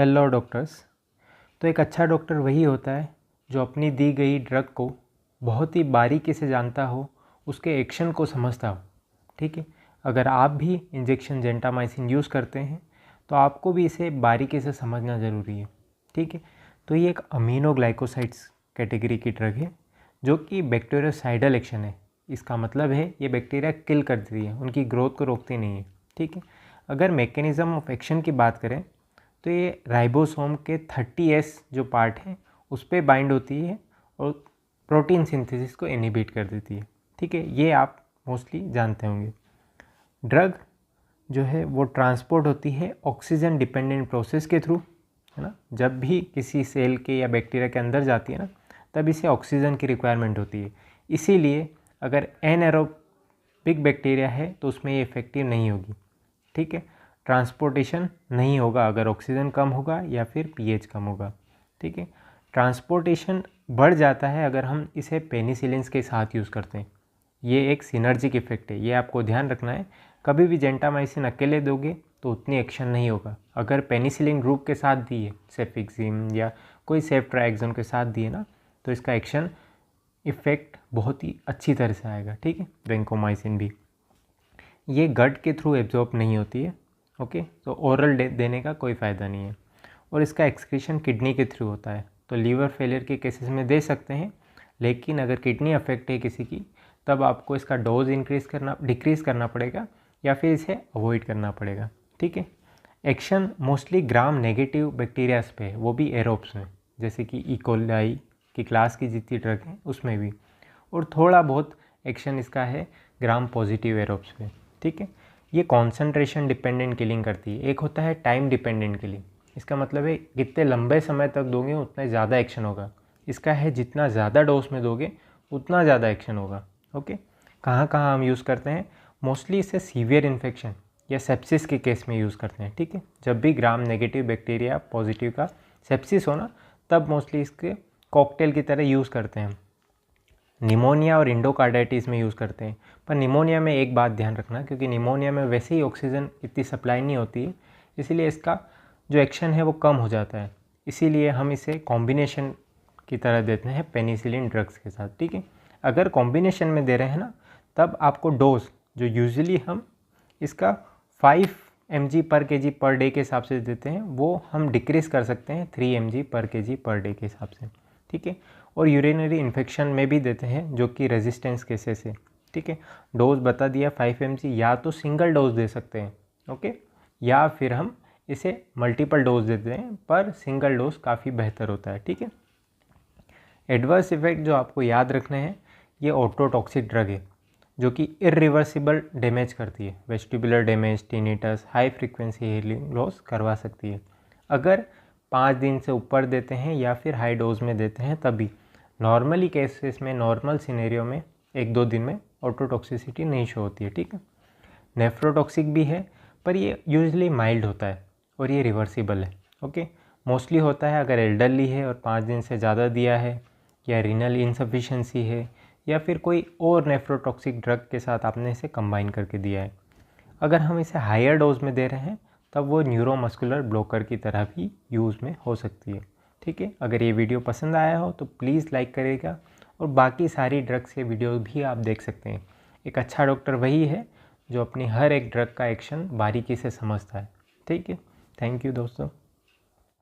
Hello doctors. तो एक अच्छा डॉक्टर वही होता है जो अपनी दी गई ड्रग को बहुत ही बारीकी से जानता हो, उसके एक्शन को समझता हो। ठीक है, अगर आप भी इंजेक्शन जेंटामाइसिन यूज़ करते हैं तो आपको भी इसे बारीकी से समझना ज़रूरी है। ठीक है, तो ये एक अमीनोग्लाइकोसाइड्स कैटेगरी की ड्रग है जो कि बैक्टीरियोसाइडल एक्शन है। इसका मतलब है ये बैक्टीरिया किल कर देती है, उनकी ग्रोथ को रोकती नहीं है। ठीक है, अगर मैकेनिज़्म ऑफ एक्शन की बात करें तो ये राइबोसोम के 30S जो पार्ट है उस पर बाइंड होती है और प्रोटीन सिंथेसिस को इनहिबिट कर देती है। ठीक है, ये आप मोस्टली जानते होंगे। ड्रग जो है वो ट्रांसपोर्ट होती है ऑक्सीजन डिपेंडेंट प्रोसेस के थ्रू, है ना। जब भी किसी सेल के या बैक्टीरिया के अंदर जाती है ना, तब इसे ऑक्सीजन की रिक्वायरमेंट होती है। इसीलिए अगर एनएरोबिक बैक्टीरिया है तो उसमें ये इफेक्टिव नहीं होगी। ठीक है, ट्रांसपोर्टेशन नहीं होगा अगर ऑक्सीजन कम होगा या फिर पीएच कम होगा। ठीक है, ट्रांसपोर्टेशन बढ़ जाता है अगर हम इसे पेनिसिलिन्स के साथ यूज़ करते हैं। ये एक सिनर्जिक इफेक्ट है, ये आपको ध्यान रखना है। कभी भी जेंटामाइसिन अकेले दोगे तो उतनी एक्शन नहीं होगा। अगर पेनिसिलिन ग्रुप के साथ दिए, सेफिक्सिम या कोई सेफ्ट्राएक्सोन के साथ दिए ना, तो इसका एक्शन इफेक्ट बहुत ही अच्छी तरह से आएगा। ठीक है, वेंकोमाइसिन भी ये गट के थ्रू एब्जॉर्ब नहीं होती है। ओके, तो ओरल देने का कोई फ़ायदा नहीं है। और इसका एक्सक्रीशन किडनी के थ्रू होता है, तो लीवर फेलियर के केसेस में दे सकते हैं, लेकिन अगर किडनी अफेक्ट है किसी की तब आपको इसका डोज डिक्रीज़ करना पड़ेगा या फिर इसे अवॉइड करना पड़ेगा। ठीक है, action mostly gram negative bacterias पे है, वो भी एरोब्स में, जैसे कि इकोलाई की क्लास की जितनी ड्रग है उसमें भी, और थोड़ा बहुत एक्शन इसका है ग्राम पॉजिटिव एरोब्स पे। ठीक है, ये कॉन्सेंट्रेशन डिपेंडेंट किलिंग करती है। एक होता है टाइम डिपेंडेंट किलिंग, इसका मतलब है जितने लंबे समय तक दोगे उतना ज़्यादा एक्शन होगा। इसका है जितना ज़्यादा डोज में दोगे उतना ज़्यादा एक्शन होगा। ओके, कहाँ कहाँ हम यूज़ करते हैं? मोस्टली इसे सीवियर इन्फेक्शन या सेप्सिस के केस में यूज़ करते हैं। ठीक है, जब भी ग्राम नेगेटिव बैक्टीरिया पॉजिटिव का सेप्सिस होना, तब मोस्टली इसके कॉकटेल की तरह यूज़ करते हैं। निमोनिया और इंडोकार्डाइटिस में यूज़ करते हैं, पर निमोनिया में एक बात ध्यान रखना, क्योंकि निमोनिया में वैसे ही ऑक्सीजन इतनी सप्लाई नहीं होती है, इसीलिए इसका जो एक्शन है वो कम हो जाता है। इसीलिए हम इसे कॉम्बिनेशन की तरह देते हैं पेनिसिलिन ड्रग्स के साथ। ठीक है, अगर कॉम्बिनेशन में दे रहे हैं ना, तब आपको डोज जो यूजुअली हम इसका 5 mg पर kg पर डे के हिसाब से देते हैं, वो हम डिक्रीज़ कर सकते हैं 3 mg पर kg पर डे के हिसाब से। ठीक है, और यूरिनरी इन्फेक्शन में भी देते हैं जो कि रेजिस्टेंस केसेस है। ठीक है, डोज बता दिया 5 mg, या तो सिंगल डोज दे सकते हैं, ओके, या फिर हम इसे मल्टीपल डोज देते हैं, पर सिंगल डोज काफ़ी बेहतर होता है। ठीक है, एडवर्स इफेक्ट जो आपको याद रखने हैं, ये ऑटोटॉक्सिक ड्रग है जो कि इरिवर्सिबल डैमेज करती है। Vestibular damage, tinnitus, high frequency hearing loss करवा सकती है। अगर 5 दिन से ऊपर देते हैं या फिर हाई डोज में देते हैं तभी। नॉर्मली केसेस में, नॉर्मल सिनेरियो में 1-2 दिन में ऑटोटॉक्सिसिटी नहीं शो होती है। ठीक है, नेफ्रोटॉक्सिक भी है, पर ये यूजुअली माइल्ड होता है और ये रिवर्सिबल है। ओके, मोस्टली होता है अगर एल्डरली है और 5 दिन से ज़्यादा दिया है, या रीनल इनसफिशेंसी है, या फिर कोई और नेफ्रोटॉक्सिक ड्रग के साथ आपने इसे कंबाइन करके दिया है। अगर हम इसे हायर डोज में दे रहे हैं तब वो न्यूरोमस्कुलर ब्लॉकर की तरह भी यूज़ में हो सकती है। ठीक है, अगर ये वीडियो पसंद आया हो तो प्लीज़ लाइक करिएगा, और बाकी सारी ड्रग्स के वीडियो भी आप देख सकते हैं। एक अच्छा डॉक्टर वही है जो अपनी हर एक ड्रग का एक्शन बारीकी से समझता है। ठीक है, थैंक यू दोस्तों।